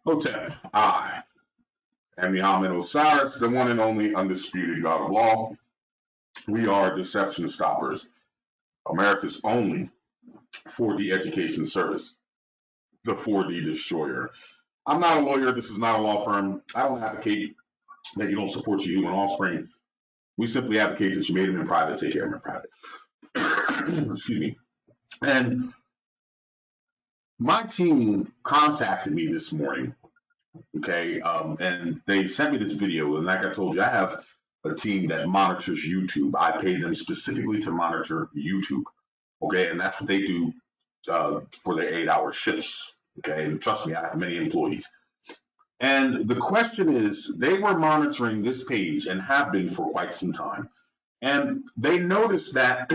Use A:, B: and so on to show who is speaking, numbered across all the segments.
A: Hotep, I am Muhammad Osiris, the one and only undisputed God of law. We are Deception Stoppers, America's only 4D education service, the 4D Destroyer. I'm not a lawyer. This is not a law firm. I don't advocate that you don't support your human offspring. We simply advocate that you made them in private, take care of them in private. Excuse me. And my team contacted me this morning, okay, and they sent me this video. And like I told you, I have a team that monitors YouTube. I pay them specifically to monitor YouTube, okay, and that's what they do for their 8-hour shifts, okay. And trust me, I have many employees. And the question is, they were monitoring this page and have been for quite some time, and they noticed that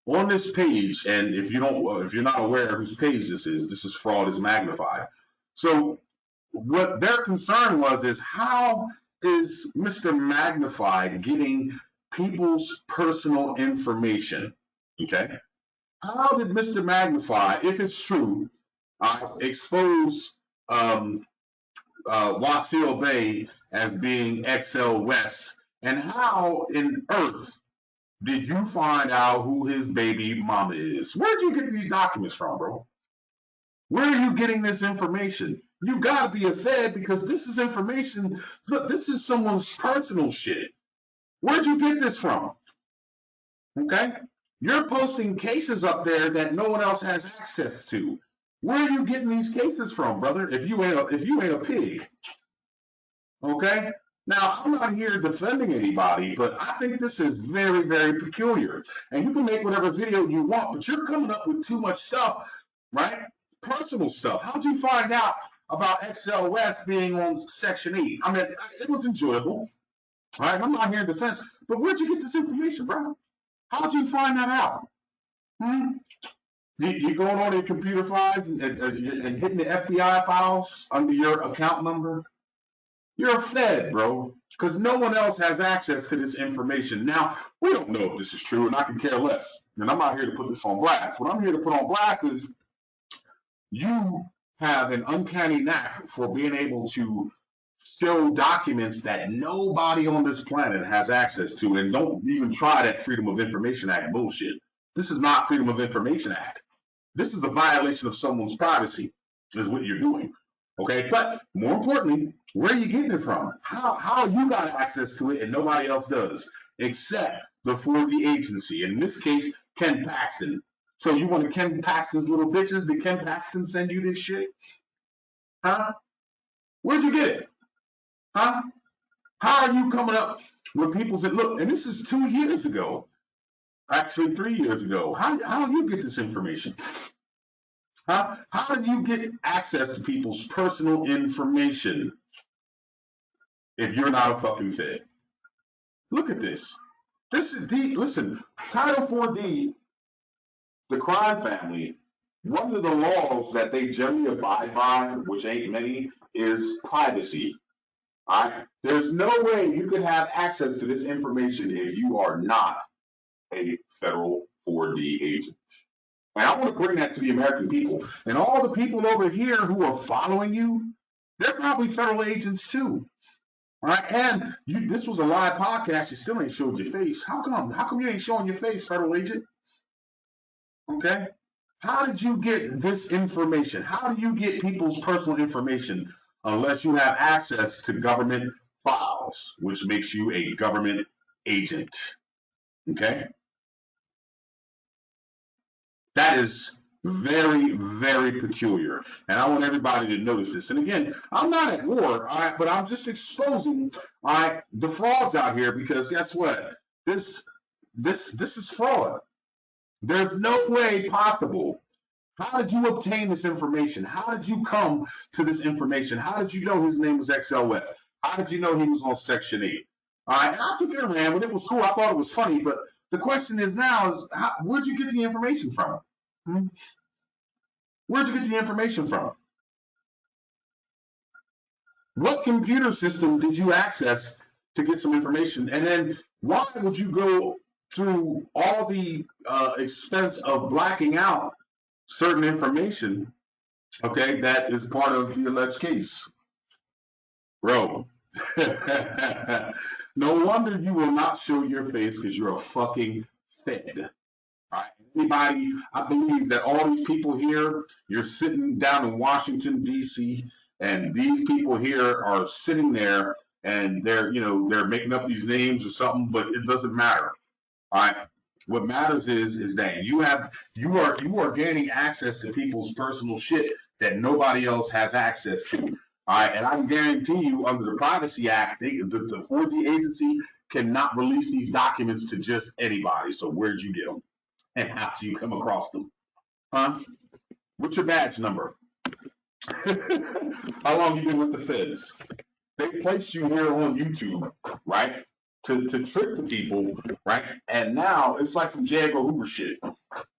A: on this page, and if you're not aware of whose page this is Fraud is Magnified. So what their concern was is, how is Mr. Magnified getting people's personal information? Okay, how did Mr. Magnified, if it's true, expose Wasil Bey as being XL West, and how in earth did you find out who his baby mama is? Where'd you get these documents from, bro? Where are you getting this information? You gotta be a Fed, because this is information. Look, this is someone's personal shit. Where'd you get this from? Okay? You're posting cases up there that no one else has access to. Where are you getting these cases from, brother? If you ain't a pig. Okay? Now, I'm not here defending anybody, but I think this is very, very peculiar. And you can make whatever video you want, but you're coming up with too much stuff, right? Personal stuff. How'd you find out about XL West being on Section 8? I mean, it was enjoyable, right? I'm not here in defense, but where'd you get this information, bro? How'd you find that out? You going on your computer files and hitting the FBI files under your account number? You're a Fed, bro, because no one else has access to this information. Now, we don't know if this is true, and I can care less. And I'm not here to put this on blast. What I'm here to put on blast is, you have an uncanny knack for being able to show documents that nobody on this planet has access to, and don't even try that Freedom of Information Act bullshit. This is not Freedom of Information Act. This is a violation of someone's privacy, is what you're doing. Okay, but more importantly, where are you getting it from? How you got access to it and nobody else does, except the 4D agency, in this case, Ken Paxton. So you want to Ken Paxton's little bitches? Did Ken Paxton send you this shit? Huh? Where'd you get it? Huh? How are you coming up with people that look, and this is 2 years ago, actually 3 years ago. How do you get this information? Huh? How do you get access to people's personal information if you're not a fucking Fed? Look at this. This is listen, Title 4D, the crime family, one of the laws that they generally abide by, which ain't many, is privacy. All right? There's no way you can have access to this information if you are not a federal 4D agent. And I want to bring that to the American people. And all the people over here who are following you, they're probably federal agents too. All right? And this was a live podcast. You still ain't showed your face. How come? How come you ain't showing your face, federal agent? Okay? How did you get this information? How do you get people's personal information unless you have access to government files, which makes you a government agent? Okay? That is very, very peculiar. And I want everybody to notice this. And again, I'm not at war, all right, but I'm just exposing, all right, the frauds out here, because guess what? This is fraud. There's no way possible. How did you obtain this information? How did you come to this information? How did you know his name was XL West? How did you know he was on Section 8? All right, I took it around, but it was cool. I thought it was funny, but the question is now is, where'd you get the information from? Where'd you get the information from? What computer system did you access to get some information? And then why would you go through all the expense of blacking out certain information Okay, that is part of the alleged case, bro. No wonder you will not show your face because you're a fucking Fed. Right? Anybody, I believe that all these people here, you're sitting down in Washington D.C., and these people here are sitting there, and they're making up these names or something, but it doesn't matter. All right. What matters is that you are gaining access to people's personal shit that nobody else has access to. All right, and I can guarantee you, under the Privacy Act, the 4D agency cannot release these documents to just anybody. So where'd you get them, and how do you come across them? Huh? What's your badge number? How long you been with the feds? They placed you here on YouTube, right? To trick the people, right? And now it's like some J. Edgar Hoover shit.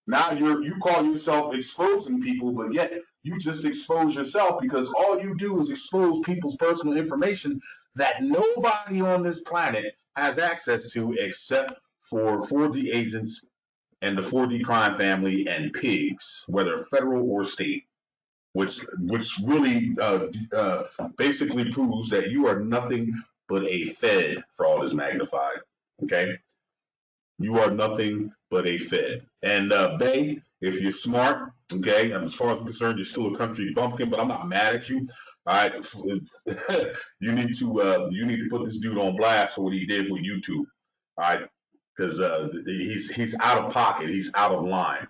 A: Now you call yourself exposing people, but yet you just expose yourself because all you do is expose people's personal information that nobody on this planet has access to except for 4D agents and the 4D crime family and pigs, whether federal or state, which really basically proves that you are nothing but a Fed. Fraud is magnified. Okay, you are nothing but a Fed. And Bay, if you're smart, okay, and as far as I'm concerned, you're still a country bumpkin, but I'm not mad at you. All right, you need to put this dude on blast for what he did with YouTube. All right, because he's out of pocket, he's out of line.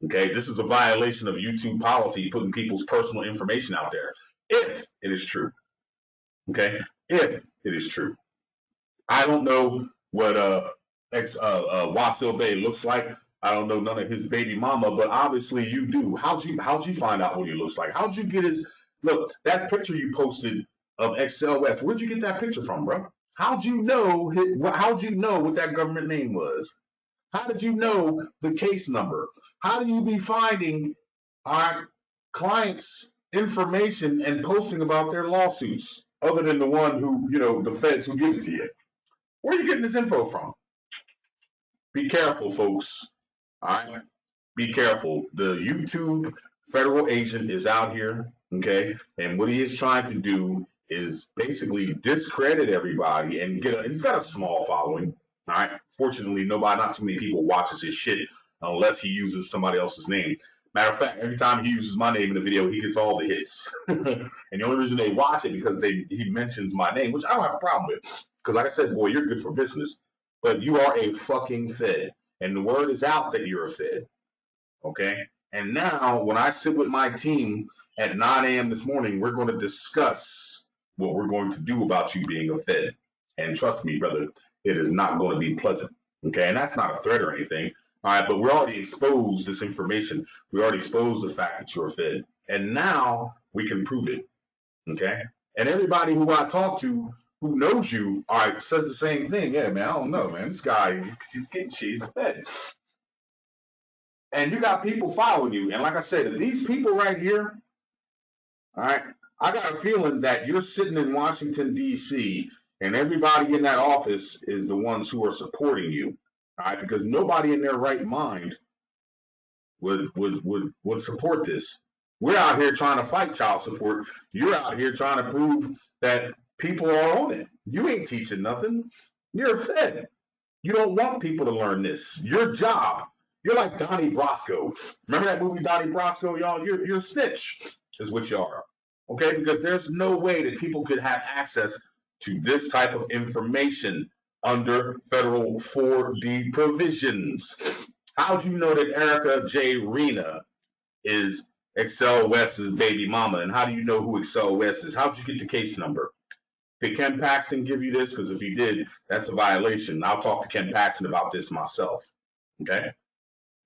A: Okay, this is a violation of YouTube policy, putting people's personal information out there. If it is true, okay, if it is true, I don't know what ex Wasil Bey looks like. I don't know none of his baby mama, but obviously you do. How'd you find out what he looks like? How'd you get his look? That picture you posted of Excel West. Where'd you get that picture from, bro? How'd you know? How'd you know what that government name was? How did you know the case number? How do you be finding our clients' information and posting about their lawsuits, other than the one who, the feds who give it to you? Where are you getting this info from? Be careful, folks. All right? Be careful. The YouTube federal agent is out here, okay? And what he is trying to do is basically discredit everybody and he's got a small following. All right. Fortunately, not too many people watches his shit unless he uses somebody else's name. Matter of fact, every time he uses my name in the video, he gets all the hits. And the only reason they watch it because he mentions my name, which I don't have a problem with. Because like I said, boy, you're good for business. But you are a fucking Fed. And the word is out that you're a Fed. Okay? And now, when I sit with my team at 9 a.m. this morning, we're going to discuss what we're going to do about you being a Fed. And trust me, brother, it is not going to be pleasant. Okay? And that's not a threat or anything. All right, but we already exposed this information. We already exposed the fact that you're a Fed. And now we can prove it. Okay? And everybody who I talk to who knows you, all right, says the same thing. Yeah, man, I don't know, man. This guy, he's a Fed. And you got people following you. And like I said, these people right here, all right, I got a feeling that you're sitting in Washington, D.C., and everybody in that office is the ones who are supporting you. All right, because nobody in their right mind would support this. We're out here trying to fight child support. You're out here trying to prove that people are on it. You ain't teaching nothing. You're a Fed. You don't want people to learn this. Your job. You're like Donnie Brasco. Remember that movie Donnie Brasco, y'all? You're a snitch, is what you are. Okay, because there's no way that people could have access to this type of information under federal 4D provisions. How do you know that Erica J. Rena is Excel West's baby mama? And how do you know who Excel West is? How did you get the case number? Did Ken Paxton give you this? Because if he did, that's a violation. I'll talk to Ken Paxton about this myself. Okay?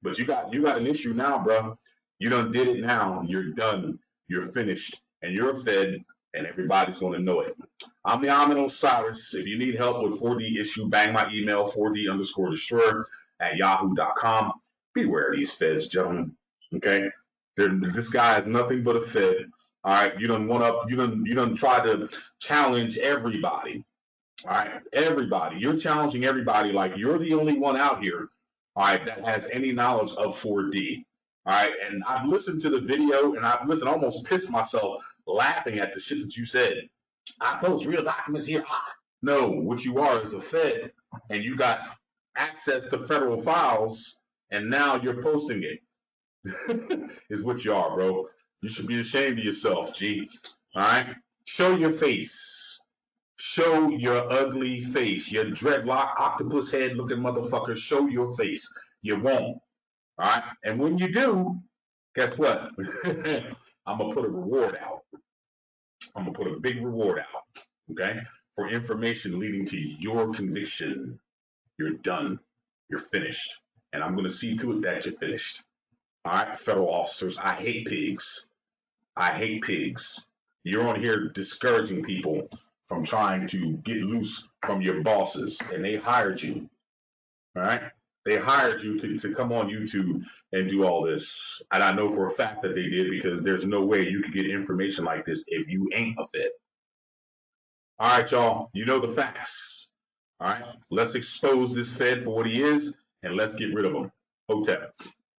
A: But you got an issue now, bro. You done did it now. You're done. You're finished. And you're a Fed, and everybody's going to know it. I'm the Amin Osiris. If you need help with 4D issue, bang my email, 4D_destroyer@yahoo.com. Beware of these Feds, gentlemen. Okay? This guy is nothing but a Fed. All right? You done try to challenge everybody. All right? Everybody. You're challenging everybody like you're the only one out here, all right, that has any knowledge of 4D. All right, and I've listened to the video, and I've listened, almost pissed myself laughing at the shit that you said. I post real documents here. No, what you are is a Fed, and you got access to federal files, and now you're posting it. Is what you are, bro. You should be ashamed of yourself, G. All right, show your face. Show your ugly face. Your dreadlock, octopus head looking motherfucker. Show your face. You won't. All right, and when you do, guess what? I'm gonna put a reward out. I'm gonna put a big reward out. Okay, for information leading to your conviction. You're done. You're finished. And I'm going to see to it that you're finished. All right, federal officers, I hate pigs. I hate pigs. You're on here discouraging people from trying to get loose from your bosses, and they hired you. All right? They hired you to come on YouTube and do all this. And I know for a fact that they did because there's no way you could get information like this if you ain't a Fed. All right, y'all. You know the facts. All right. Let's expose this Fed for what he is, and let's get rid of him. Hotep.